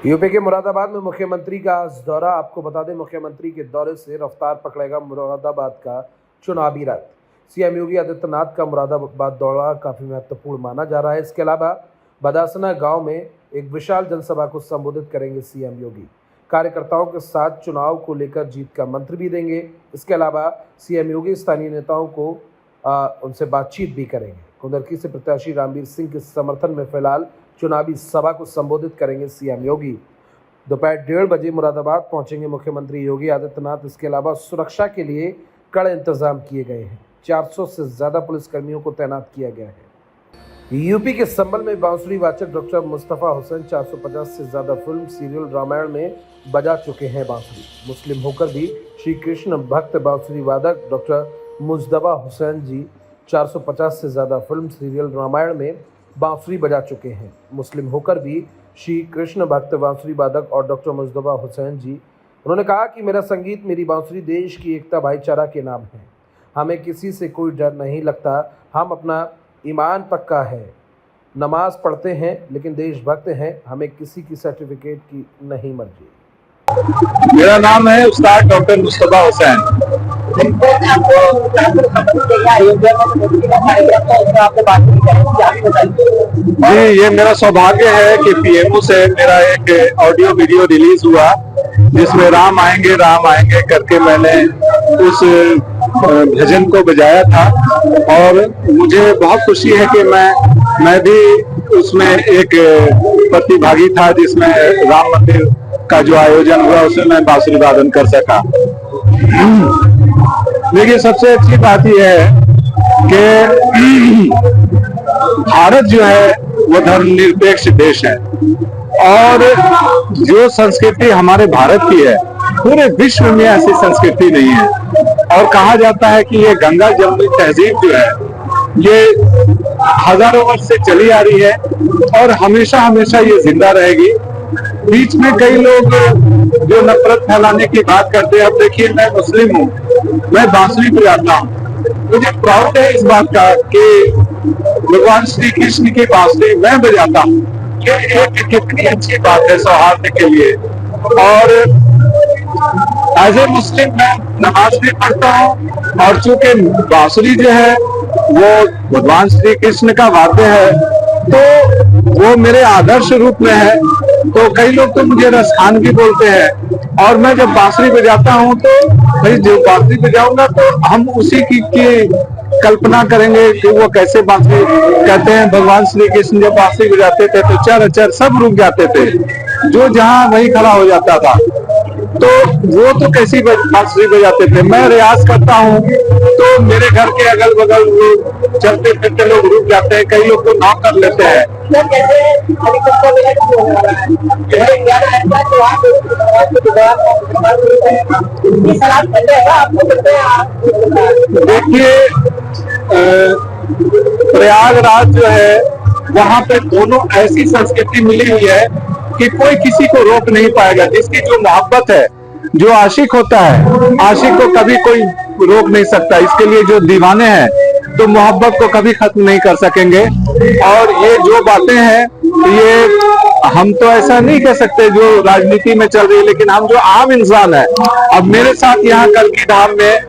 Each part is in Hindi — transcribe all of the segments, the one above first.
यूपी के मुरादाबाद में मुख्यमंत्री का आज दौरा। आपको बता दें, मुख्यमंत्री के दौरे से रफ्तार पकड़ेगा मुरादाबाद का चुनावी रथ। सीएम योगी आदित्यनाथ का मुरादाबाद दौरा काफी महत्वपूर्ण माना जा रहा है। इसके अलावा बदासना गांव में एक विशाल जनसभा को संबोधित करेंगे सीएम योगी। कार्यकर्ताओं के साथ चुनाव को लेकर जीत का मंत्र भी देंगे। इसके अलावा सीएम योगी स्थानीय नेताओं को उनसे बातचीत भी करेंगे। कुंदरकी से प्रत्याशी रामवीर सिंह के समर्थन में फिलहाल चुनावी सभा को संबोधित करेंगे सीएम योगी। दोपहर 1:30 बजे मुरादाबाद पहुंचेंगे मुख्यमंत्री योगी आदित्यनाथ। इसके अलावा सुरक्षा के लिए कड़े इंतजाम किए गए हैं। 400 से ज्यादा पुलिसकर्मियों को तैनात किया गया है। यूपी के संभल में बांसुरी वाचक डॉक्टर मुस्तफा हुसैन 450 से ज्यादा फिल्म सीरियल रामायण में बजा चुके हैं बांसुरी। मुस्लिम होकर भी श्री कृष्ण भक्त बांसुरी वादक डॉक्टर मुस्तफा हुसैन जी 450 से ज्यादा फिल्म सीरियल रामायण में बांसुरी बजा चुके हैं। मुस्लिम होकर भी श्री कृष्ण भक्त बांसुरी वादक और डॉक्टर मुस्तफा हुसैन जी, उन्होंने कहा कि मेरा संगीत मेरी बांसुरी देश की एकता भाईचारा के नाम है। हमें किसी से कोई डर नहीं लगता। हम अपना ईमान पक्का है, नमाज पढ़ते हैं लेकिन देशभक्त हैं। हमें किसी की सर्टिफिकेट की नहीं मर्जी। मेरा नाम है उस्ताद डॉक्टर मुस्तफा हुसैन। जी, ये मेरा सौभाग्य है कि पीएमओ से मेरा एक ऑडियो वीडियो रिलीज हुआ जिसमें राम आएंगे करके मैंने उस भजन को बजाया था। और मुझे बहुत खुशी है कि मैं भी उसमें एक प्रतिभागी था जिसमें राम मंदिर का जो आयोजन हुआ उसमें मैं बांसुरी वादन कर सका। देखिए, सबसे अच्छी बात यह है कि भारत जो है वो धर्मनिरपेक्ष देश है और जो संस्कृति हमारे भारत की है पूरे विश्व में ऐसी संस्कृति नहीं है। और कहा जाता है कि ये गंगा जमुनी तहजीब जो है ये हजारों वर्ष से चली आ रही है और हमेशा हमेशा ये जिंदा रहेगी। बीच में कई लोग जो नफरत फैलाने की बात करते हैं, अब देखिए मैं मुस्लिम हूँ, मैं बांसुरी बजाता हूँ, मुझे प्राउड है इस बात का कि भगवान श्री कृष्ण की बांसुरी मैं बजाता हूँ। ये एक कितनी अच्छी बात है सौहार्द के लिए। और एज ए मुस्लिम मैं नमाज भी पढ़ता हूँ और चूंकि बांसुरी जो है वो भगवान श्री कृष्ण का वाद्य है तो वो मेरे आदर्श रूप में है। तो कई लोग तो मुझे रसखान भी बोलते हैं और मैं जब बांसुरी बजाता हूँ तो भाई जो बांसुरी बजाऊंगा तो हम उसी की कल्पना करेंगे कि वो कैसे बांसुरी कहते हैं। भगवान श्री कृष्ण जब बांसुरी बजाते थे तो चर सब रुक जाते थे, जो जहां वहीं खड़ा हो जाता था। तो वो तो कैसी बांसुरी बजाते थे। मैं रियाज करता हूँ तो मेरे घर के अगल बगल लोग चलते फिरते लोग रुक जाते हैं, कई लोग तो नाव कर लेते हैं। देखिए, प्रयागराज जो है वहां पे दोनों ऐसी संस्कृति मिली हुई है कि कोई किसी को रोक नहीं पाएगा। जिसकी जो मोहब्बत है, जो आशिक होता है, आशिक को कभी कोई रोक नहीं सकता। इसके लिए जो दीवाने हैं तो मोहब्बत को कभी खत्म नहीं कर सकेंगे। और ये जो बातें हैं ये हम तो ऐसा नहीं कह सकते जो राजनीति में चल रही है, लेकिन हम जो आम इंसान है। अब मेरे साथ यहाँ कलकी धाम में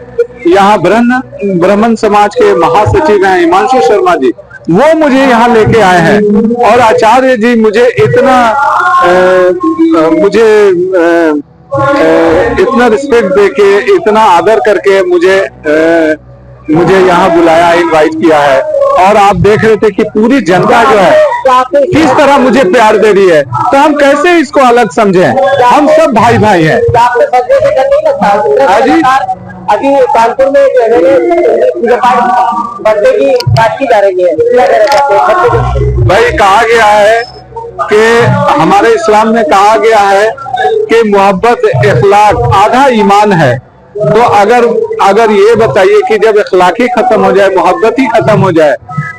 यहाँ ब्राह्मण समाज के महासचिव हैं हिमांशु शर्मा जी, वो मुझे यहाँ लेके आए हैं। और आचार्य जी मुझे इतना रिस्पेक्ट देके, इतना आदर करके मुझे यहाँ बुलाया, इनवाइट किया है। और आप देख रहे थे कि पूरी जनता जो है किस तरह मुझे प्यार दे रही है। तो हम कैसे इसको अलग समझें? हम सब भाई भाई हैं। अभी कानपुर में जो है बर्थडे की बात की जा रही है, भाई कहा गया है कि हमारे इस्लाम में कहा गया है कि मोहब्बत इखलाक आधा ईमान है। तो अगर ये बताइए कि जब इखलाक ही खत्म हो जाए, मोहब्बत ही खत्म हो जाए,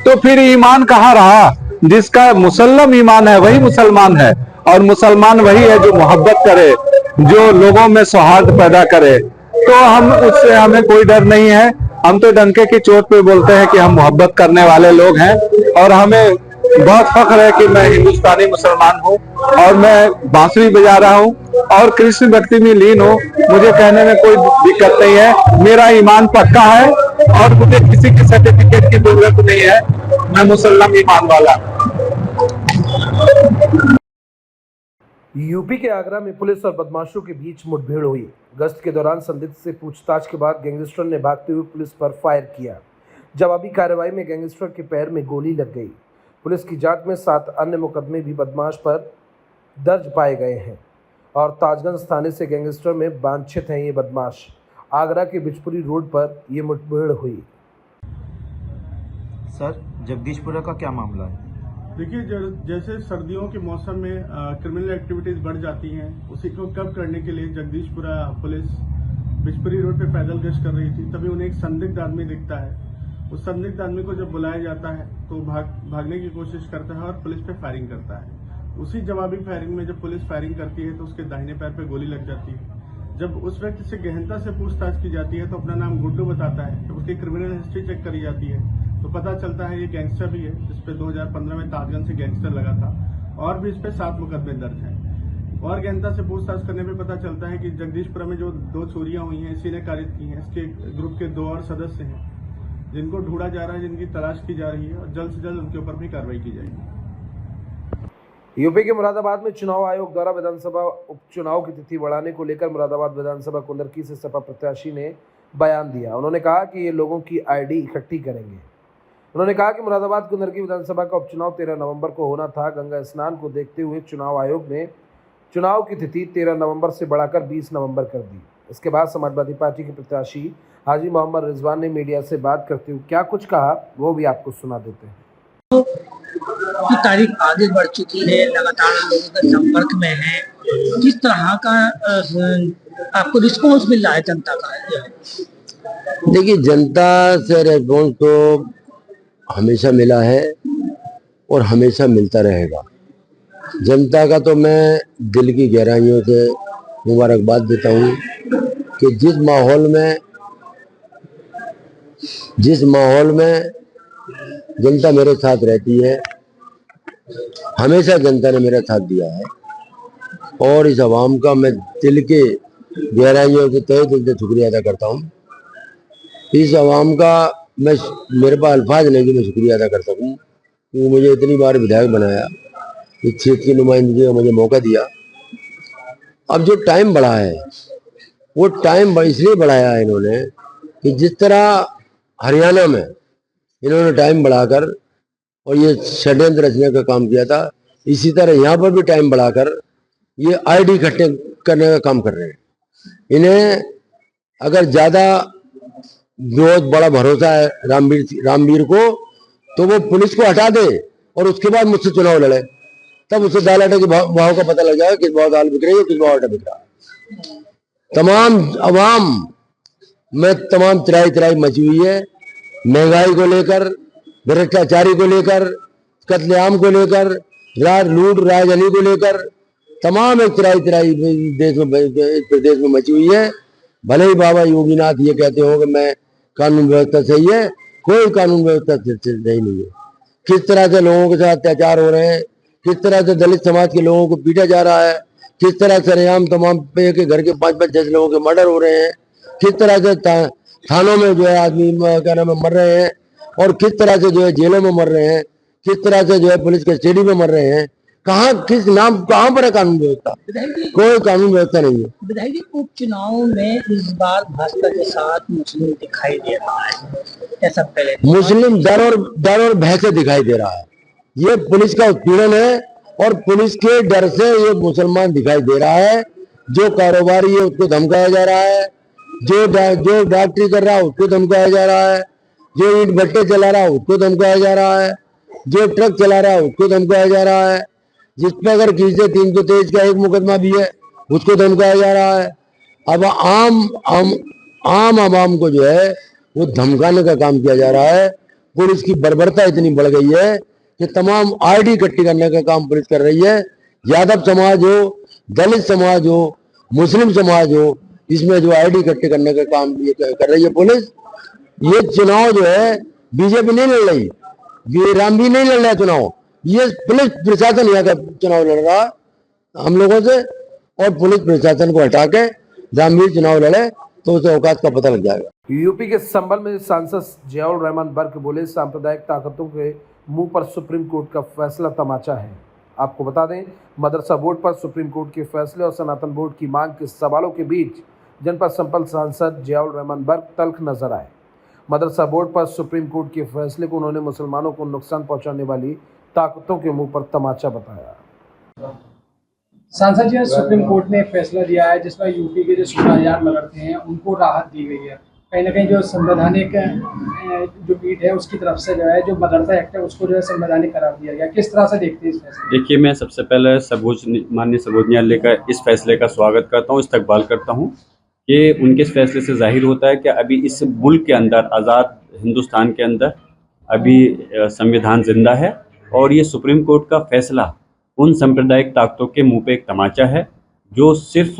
तो फिर ईमान कहाँ रहा? जिसका मुसल्लम ईमान है वही मुसलमान है। और मुसलमान वही है जो मोहब्बत करे, जो लोगों में सौहार्द पैदा करे। तो उससे हमें कोई डर नहीं है। हम तो डंके की चोट पे बोलते हैं कि हम मोहब्बत करने वाले लोग हैं और हमें बहुत फख्र है कि मैं हिंदुस्तानी मुसलमान हूँ और मैं बांसुरी बजा रहा हूँ और कृष्ण भक्ति में लीन हूँ। मुझे कहने में कोई दिक्कत नहीं है, मेरा ईमान पक्का है और मुझे किसी के सर्टिफिकेट की जरूरत नहीं है। मैं मुसलमान ईमान वाला। यूपी के आगरा में पुलिस और बदमाशों के बीच मुठभेड़ हुई। गश्त के दौरान संदिग्ध से पूछताछ के बाद गैंगस्टर ने भागते हुए पुलिस पर फायर किया। जवाबी कार्रवाई में गैंगस्टर के पैर में गोली लग गई। पुलिस की जांच में 7 अन्य मुकदमे भी बदमाश पर दर्ज पाए गए हैं और ताजगंज थाने से गैंगस्टर में वांछित हैं ये बदमाश। आगरा के बिचपुरी रोड पर ये मुठभेड़ हुई। सर, जगदीशपुरा का क्या मामला है? देखिए, जैसे सर्दियों के मौसम में क्रिमिनल एक्टिविटीज बढ़ जाती हैं, उसी को कम करने के लिए जगदीशपुरा पुलिस बिचपुरी रोड पे पैदल गश्त कर रही थी। तभी उन्हें एक संदिग्ध आदमी दिखता है। उस संदिग्ध आदमी को जब बुलाया जाता है तो भागने की कोशिश करता है और पुलिस पे फायरिंग करता है। उसी जवाबी फायरिंग में जब पुलिस फायरिंग करती है तो उसके दाहिने पैर पे गोली लग जाती है। जब उस व्यक्ति से गहनता से पूछताछ की जाती है तो अपना नाम गुड्डू बताता है। तो उसकी क्रिमिनल हिस्ट्री चेक करी जाती है तो पता चलता है ये गैंगस्टर भी है, जिसपे 2015 में ताजगंज से गैंगस्टर लगा था और भी इस पे 7 मुकदमे दर्ज हैं। और गहनता से पूछताछ करने पे पता चलता है कि जगदीशपुरा में जो 2 चोरियां हुई हैं इसी ने कारित की हैं। इसके ग्रुप के 2 और सदस्य हैं जिनको ढूंढा जा रहा है, जिनकी तलाश की जा रही है और जल्द से जल्द उनके ऊपर भी कार्रवाई की जाएगी। यूपी के मुरादाबाद में चुनाव आयोग द्वारा विधानसभा उपचुनाव की तिथि बढ़ाने को लेकर मुरादाबाद विधानसभा कुंदरकी से सपा प्रत्याशी ने बयान दिया। उन्होंने कहा कि ये लोगों की आईडी इकट्ठी करेंगे। उन्होंने कहा कि मुरादाबाद कुंदरकी विधानसभा का उपचुनाव 13 नवंबर को होना था। गंगा स्नान को देखते हुए चुनाव आयोग ने चुनाव की तिथि 13 नवंबर से बढ़ाकर 20 नवंबर कर दी। इसके बाद समाजवादी पार्टी के प्रत्याशी हाजी मोहम्मद रिजवान ने मीडिया से बात करते हुए क्या कुछ कहा वो भी आपको सुना देते हैं। की तारीख आगे बढ़ चुकी है, लगातार लोगों के संपर्क में है। किस तरह का आपको रिस्पॉन्स मिल रहा है जनता का? देखिए, जनता से रिस्पॉन्स तो हमेशा मिला है और हमेशा मिलता रहेगा। जनता का तो मैं दिल की गहराइयों से मुबारकबाद देता हूँ कि जिस माहौल में जनता मेरे साथ रहती है, हमेशा जनता ने मेरा साथ दिया है और इस आवाम का मैं दिल के गहराइयों से तहे दिल से शुक्रिया अदा करता हूँ। इस आवाम का मेरे पास अल्फाज नहीं कि मैं शुक्रिया अदा कर सकूँ, क्योंकि मुझे इतनी बार विधायक बनाया, इस क्षेत्र की नुमाइंदगी का मुझे मौका दिया। अब जो टाइम बढ़ा है वो टाइम इसलिए बढ़ाया है इन्होंने कि जिस तरह हरियाणा में इन्होंने टाइम बढ़ाकर और ये षड्यंत्र रचने का काम किया था, इसी तरह यहाँ पर भी टाइम बढ़ाकर ये आईडी इकट्ठे करने का काम कर रहे हैं। इन्हें अगर ज्यादा बहुत बड़ा भरोसा है रामवीर को, तो वो पुलिस को हटा दे और उसके बाद मुझसे चुनाव लड़े, तब उससे दाल आटे के भाव का पता लग जाएगा किस भाव दाल बिक रही है, किस भाव आटा बिक रहा है। तमाम अवाम में तमाम त्राई मची हुई है, महंगाई को लेकर, भ्रष्टाचारी को लेकर, कत्लेआम को लेकर, लूट राजधानी को लेकर तमाम एक त्राई प्रदेश में मची हुई है। भले ही बाबा योगीनाथ ये कहते हो कि मैं कानून व्यवस्था सही है, कोई कानून व्यवस्था सही नहीं है। किस तरह से लोगों के साथ अत्याचार हो रहे हैं, किस तरह से दलित समाज के लोगों को पीटा जा रहा है, किस तरह से सरेआम तमाम पे के घर के 5-5-6 लोगों के मर्डर हो रहे हैं, किस तरह से थानों में जो है आदमी क्या नाम मर रहे हैं और किस तरह से जो है जेलों में मर रहे हैं, किस तरह से जो है पुलिस कस्टडी में मर रहे हैं। कहाँ पर है कानून व्यवस्था? कोई कानून व्यवस्था नहीं है। विधायक जी, उपचुनाव में इस बार भाजपा के साथ मुस्लिम दिखाई दे रहा है, ऐसा पहले मुस्लिम डर और भय से दिखाई दे रहा है। ये पुलिस का उत्पीड़न है और पुलिस के डर से ये मुसलमान दिखाई दे रहा है। जो कारोबारी है उसको धमकाया जा रहा है, जो डॉक्टरी कर रहा है उसको धमकाया जा रहा है, जो ईंट भट्टे चला रहा है उसको धमकाया जा रहा है, जो ट्रक चला रहा है उसको धमकाया जा रहा है, जिसपे अगर किसी से 323 का एक मुकदमा भी है उसको धमकाया जा रहा है। अब आम आवाम को जो है वो धमकाने का काम किया जा रहा है। पुलिस की बर्बरता इतनी बढ़ गई है कि तमाम आईडी इकट्ठी करने का काम पुलिस कर रही है। यादव समाज हो, दलित समाज हो, मुस्लिम समाज हो, इसमें जो आईडी इकट्ठे करने का काम ये कर रही है पुलिस। ये चुनाव जो है बीजेपी नहीं लड़ रही, रामवीर नहीं लड़ रहा चुनाव, ये पुलिस प्रशासन यहाँ का चुनाव लड़ रहा है हम लोगों से, और पुलिस प्रशासन को हटा के रामवीर चुनाव लड़े तो उसे औकात का पता लग जाएगा। यूपी के संबल में सांसद जियाउर रहमान बर्क बोले, सांप्रदायिक ताकतों के मुंह पर सुप्रीम कोर्ट का फैसला तमाचा है। आपको बता दें, मदरसा बोर्ड पर सुप्रीम कोर्ट के फैसले और सनातन बोर्ड की मांग के सवालों के बीच जनपद संपल सांसद जियाउर रहमान बर्क तल्ख नजर आए। मदरसा बोर्ड पर सुप्रीम कोर्ट के फैसले को उन्होंने मुसलमानों को नुकसान पहुंचाने वाली ताकतों के मुंह पर तमाचा बताया। सांसद जी, सुप्रीम कोर्ट ने एक फैसला दिया है जिसमें यूपी के जो 16,000 मदरसे हैं उनको राहत दी गई है। कहीं ना कहीं जो संवैधानिक जो पीठ है उसकी तरफ से जो है जो मदरसा एक्ट है उसको जो है संवैधानिक करार दिया गया। किस तरह से देखते हैं इस फैसले? देखिए, मैं सबसे पहले माननीय सर्वोच्च न्यायालय का इस फैसले का स्वागत करता हूँ, इस्तकबाल करता हूँ कि उनके इस फैसले से जाहिर होता है कि अभी इस मुल्क के अंदर, आज़ाद हिंदुस्तान के अंदर अभी संविधान जिंदा है, और ये सुप्रीम कोर्ट का फैसला उन सांप्रदायिक ताकतों के मुंह पे एक तमाचा है जो सिर्फ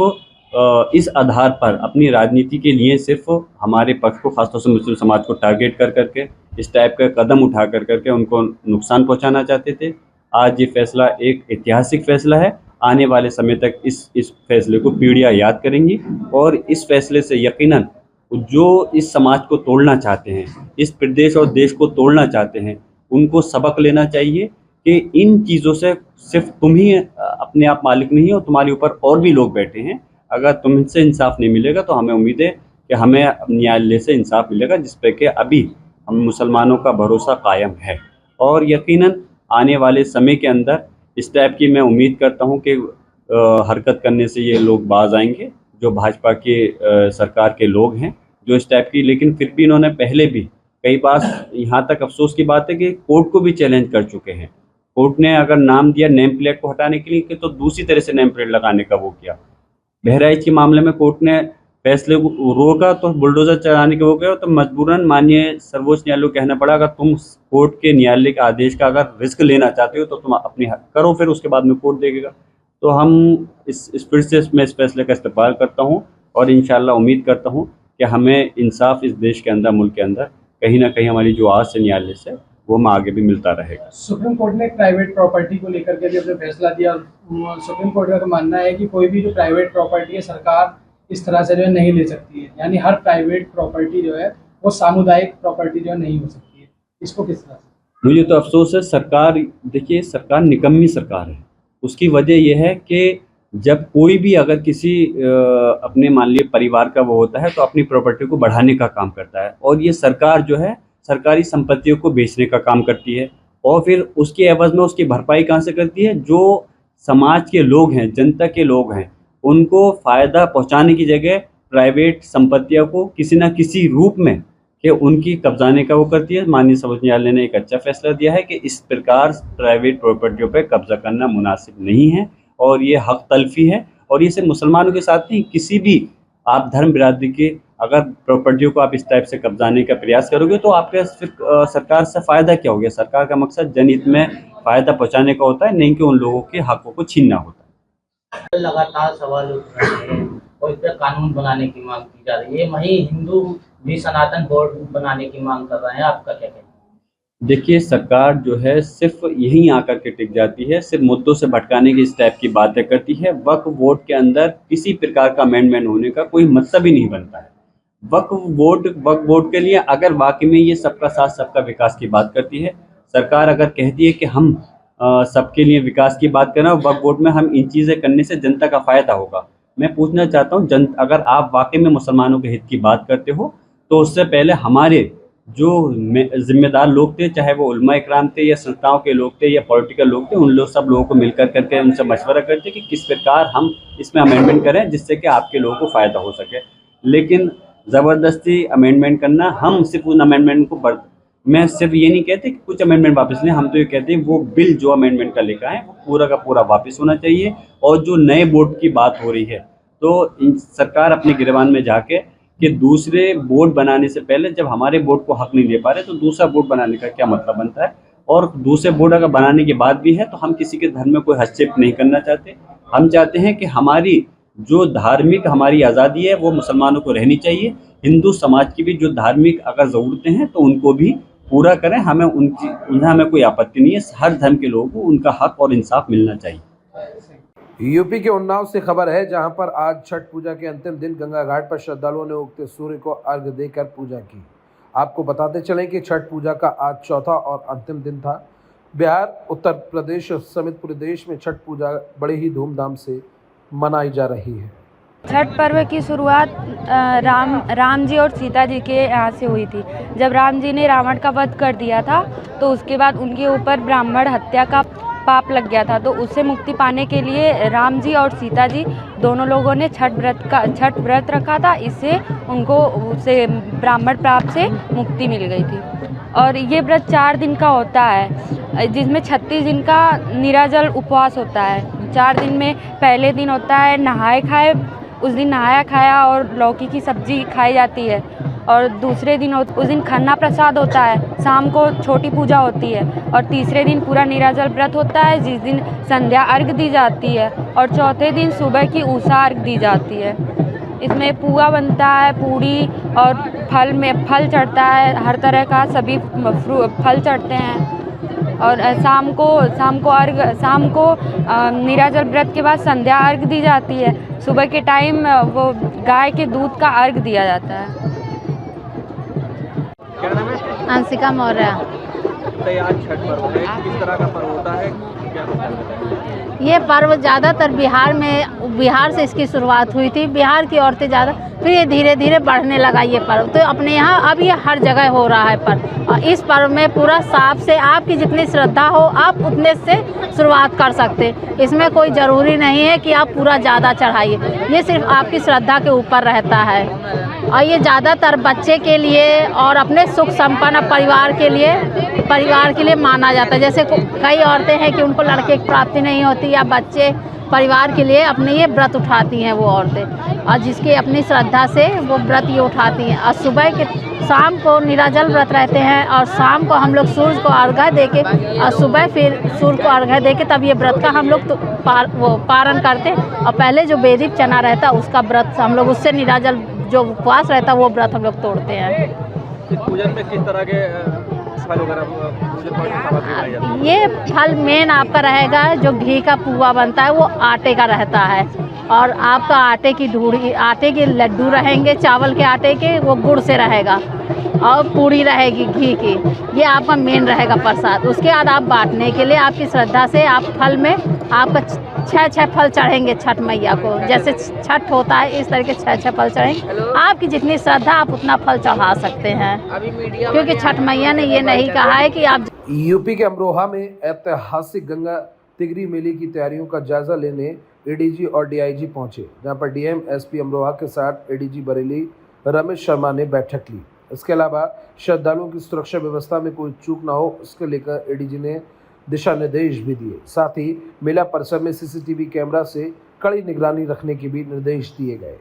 इस आधार पर अपनी राजनीति के लिए सिर्फ हमारे पक्ष को, खासतौर से मुस्लिम समाज को टारगेट कर करके इस टाइप का कदम उठा कर करके उनको नुकसान पहुंचाना चाहते थे। आज ये फैसला एक ऐतिहासिक फैसला है। आने वाले समय तक इस फैसले को पीढ़ियाँ याद करेंगी, और इस फैसले से यकीनन जो इस समाज को तोड़ना चाहते हैं, इस प्रदेश और देश को तोड़ना चाहते हैं, उनको सबक लेना चाहिए कि इन चीज़ों से सिर्फ तुम ही अपने आप मालिक नहीं हो, तुम्हारे ऊपर और भी लोग बैठे हैं। अगर तुमसे इंसाफ नहीं मिलेगा तो हमें उम्मीद है कि हमें न्यायालय से इंसाफ मिलेगा, जिस पे कि अभी हम मुसलमानों का भरोसा कायम है। और यकीनन आने वाले समय के अंदर इस टाइप की मैं उम्मीद करता हूं कि हरकत करने से ये लोग बाज आएंगे, जो भाजपा के सरकार के लोग हैं जो इस टाइप की। लेकिन फिर भी इन्होंने पहले भी कई बार, यहाँ तक अफसोस की बात है कि कोर्ट को भी चैलेंज कर चुके हैं। कोर्ट ने अगर नाम दिया नेम प्लेट को हटाने के लिए, तो दूसरी तरह से नेम प्लेट लगाने का वो किया। बहराइच के मामले में कोर्ट ने फैसले को रोका तो बुलडोजर चलाने के वो गए, तो मजबूरन माननीय सर्वोच्च न्यायालय को कहना पड़ा, अगर तुम कोर्ट के न्यायालय के आदेश का अगर रिस्क लेना चाहते हो तो तुम अपनी करो, फिर उसके बाद में कोर्ट देखेगा। तो हम इस फिर से मैं इस फैसले का इस्तेमाल करता हूँ, और इंशाल्लाह उम्मीद करता हूँ कि हमें इंसाफ इस देश के अंदर, मुल्क के अंदर कहीं ना कहीं हमारी जो आज से न्यायालय से वो हमें आगे भी मिलता रहेगा। सुप्रीम कोर्ट ने प्राइवेट प्रॉपर्टी को लेकर के भी अपना फैसला दिया। सुप्रीम कोर्ट का तो मानना है कि कोई भी जो प्राइवेट प्रॉपर्टी है सरकार इस तरह से जो है नहीं ले सकती है, यानी हर प्राइवेट प्रॉपर्टी जो है वो सामुदायिक प्रॉपर्टी जो है नहीं हो सकती है। इसको किस तरह से? मुझे तो अफसोस है, सरकार, देखिए सरकार निकम्मी सरकार है। उसकी वजह यह है कि जब कोई भी अगर किसी अपने मान लीजिए परिवार का वो होता है तो अपनी प्रॉपर्टी को बढ़ाने का काम करता है, और ये सरकार जो है सरकारी संपत्तियों को बेचने का काम करती है, और फिर उसके एवज में उसकी भरपाई कहाँ से करती है? जो समाज के लोग हैं, जनता के लोग हैं, उनको फ़ायदा पहुँचाने की जगह प्राइवेट संपत्तियों को किसी न किसी रूप में कि उनकी कब्जाने का वो करती है। माननीय सर्वोच्च न्यायालय ने एक अच्छा फैसला दिया है कि इस प्रकार प्राइवेट प्रॉपर्टियों पर कब्जा करना मुनासिब नहीं है, और ये हक तलफी है। और ये सिर्फ मुसलमानों के साथ नहीं, किसी भी आप धर्म बिरादरी के अगर प्रॉपर्टियों को आप इस टाइप से कब्जाने का प्रयास करोगे तो आपके फिर सरकार से फ़ायदा क्या हो गया? सरकार का मकसद जनहित में फ़ायदा पहुँचाने का होता है, नहीं कि उन लोगों के हकों को छीनना होता है। लगातार सवाल उठ रहे हैं और इस पर कानून बनाने की मांग की जा रही है। वहीं हिंदू भी सनातन बोर्ड बनाने की मांग कर रहे हैं, आपका क्या कहना है? देखिए, सरकार जो है सिर्फ यहीं आकर के टिक जाती है, सिर्फ मुद्दों से भटकाने की इस टाइप की बातें करती है। वक्फ बोर्ड के अंदर किसी प्रकार का अमेंडमेंट होने का कोई मतलब ही नहीं बनता है। वक्फ बोर्ड के लिए अगर वाकई में ये सबका साथ सबका विकास की बात करती है, सरकार अगर कहती है कि हम सबके लिए विकास की बात कर रहे हैं, वक्फ बोर्ड में हम इन चीज़ें करने से जनता का फ़ायदा होगा। मैं पूछना चाहता हूँ, अगर आप वाकई में मुसलमानों के हित की बात करते हो तो उससे पहले हमारे जो जिम्मेदार लोग थे, चाहे वो उलमा इकराम थे या संस्थाओं के लोग थे या पॉलिटिकल लोग थे, उन लोग सब लोगों को मिलकर करके उनसे मशवरा करते कि किस प्रकार हम इसमें अमेंडमेंट करें जिससे कि आपके लोगों को फ़ायदा हो सके। लेकिन ज़बरदस्ती अमेंडमेंट करना, हम सिर्फ उन अमेंडमेंट को मैं सिर्फ ये नहीं कहते कि कुछ अमेंडमेंट वापस लें, हम तो ये कहते हैं वो बिल जो अमेंडमेंट का लिखा है वो पूरा का पूरा वापस होना चाहिए। और जो नए बोर्ड की बात हो रही है, तो सरकार अपने गिरबान में जाके कि दूसरे बोर्ड बनाने से पहले जब हमारे बोर्ड को हक नहीं दे पा रहे तो दूसरा बोर्ड बनाने का क्या मतलब बनता है? और दूसरे बोर्ड अगर बनाने के बाद भी है तो हम किसी के धर्म में कोई हस्तक्षेप नहीं करना चाहते। हम चाहते हैं कि हमारी जो धार्मिक हमारी आज़ादी है वो मुसलमानों को रहनी चाहिए। हिंदू समाज की भी जो धार्मिक अगर ज़रूरतें हैं तो उनको भी पूरा करें, उन्हें हमें कोई आपत्ति नहीं है। हर धर्म के लोगों को उनका हक और इंसाफ मिलना चाहिए। यूपी के उन्नाव से खबर है, जहां पर आज छठ पूजा के अंतिम दिन गंगा घाट पर श्रद्धालुओं ने उगते सूर्य को अर्घ्य देकर पूजा की। आपको बताते चलें कि छठ पूजा का आज चौथा और अंतिम दिन था। बिहार, उत्तर प्रदेश समेत पूरे देश में छठ पूजा बड़े ही धूमधाम से मनाई जा रही है। छठ पर्व की शुरुआत राम जी और सीता जी के यहाँ से हुई थी। जब राम जी ने रावण का वध कर दिया था तो उसके बाद उनके ऊपर ब्राह्मण हत्या का पाप लग गया था, तो उससे मुक्ति पाने के लिए राम जी और सीता जी दोनों लोगों ने छठ व्रत रखा था। इससे उनको उससे ब्राह्मण पाप से मुक्ति मिल गई थी। और ये व्रत 4 दिन का होता है, जिसमें 36 दिन का निराजल उपवास होता है। 4 दिन में पहले दिन होता है नहाए खाए, उस दिन नहाया खाया और लौकी की सब्जी खाई जाती है। और दूसरे दिन उस दिन खन्ना प्रसाद होता है, शाम को छोटी पूजा होती है। और तीसरे दिन पूरा निराजल व्रत होता है, जिस दिन संध्या अर्घ दी जाती है। और चौथे दिन सुबह की उषा अर्घ दी जाती है। इसमें पुआ बनता है, पूड़ी और फल चढ़ता है, हर तरह का सभी फल चढ़ते हैं। और शाम को निराजल व्रत के बाद संध्या अर्घ दी जाती है। सुबह के टाइम वो गाय के दूध का अर्घ दिया जाता है। अंशिका मौर्य। आज छठ पर्व है, किस तरह का पर्व होता है, क्या होता है? ये पर्व ज़्यादातर बिहार से इसकी शुरुआत हुई थी। बिहार की औरतें ज़्यादा, फिर ये धीरे धीरे बढ़ने लगा ये पर्व। तो अपने यहाँ अब ये हर जगह हो रहा है पर्व। और इस पर्व में पूरा साफ से आपकी जितनी श्रद्धा हो आप उतने से शुरुआत कर सकते। इसमें कोई ज़रूरी नहीं है कि आप पूरा ज़्यादा चढ़ाइए, ये सिर्फ आपकी श्रद्धा के ऊपर रहता है। और ये ज़्यादातर बच्चे के लिए और अपने सुख संपन्न परिवार के लिए माना जाता है। जैसे कई औरतें हैं कि उनको लड़के की प्राप्ति नहीं होती, या बच्चे परिवार के लिए अपने ये व्रत उठाती हैं वो औरतें, और जिसकी अपनी श्रद्धा से वो व्रत ये उठाती हैं। और शाम को निराजल व्रत रहते हैं, और शाम को हम लोग सूर्य को अर्घ्य देके और सुबह फिर सूर्य को अर्घ्य देके तब ये व्रत का हम लोग पारण करते हैं। और पहले जो वैदिक चना रहता है उसका व्रत हम लोग, उससे निराजल जो उपवास रहता है वो व्रत हम लोग तोड़ते हैं। इस पूजन में किस तरह के फल वगैरह पूजन सामग्री बनाई जाती है? ये फल मेन आपका रहेगा, जो घी का पुआ बनता है वो आटे का रहता है। और आपका आटे के लड्डू रहेंगे, चावल के आटे के, वो गुड़ से रहेगा। और पूड़ी रहेगी घी की, ये आपका मेन रहेगा प्रसाद। उसके बाद आप बांटने के लिए आपकी श्रद्धा से आप फल में आपका 6 फल चढ़ेंगे छठ मैया को। जैसे छठ होता है इस तरह के 6 फल चढ़ेंगे। आपकी जितनी श्रद्धा आप उतना फल चढ़ा सकते हैं, क्योंकि छठ मैया ने ये नहीं कहा है कि आप। यूपी के अमरोहा में ऐतिहासिक गंगा तिगरी मेले की तैयारियों का जायजा लेने एडीजी और डीआईजी पहुंचे, जहां पर डीएम एसपी अमरोहा के साथ एडीजी बरेली रमेश शर्मा ने बैठक ली। इसके अलावा श्रद्धालुओं की सुरक्षा व्यवस्था में कोई चूक ना हो, इसको लेकर एडीजी ने दिशा निर्देश भी दिए। साथ ही मेला परिसर में सीसीटीवी कैमरा से कड़ी निगरानी रखने के भी निर्देश दिए गए।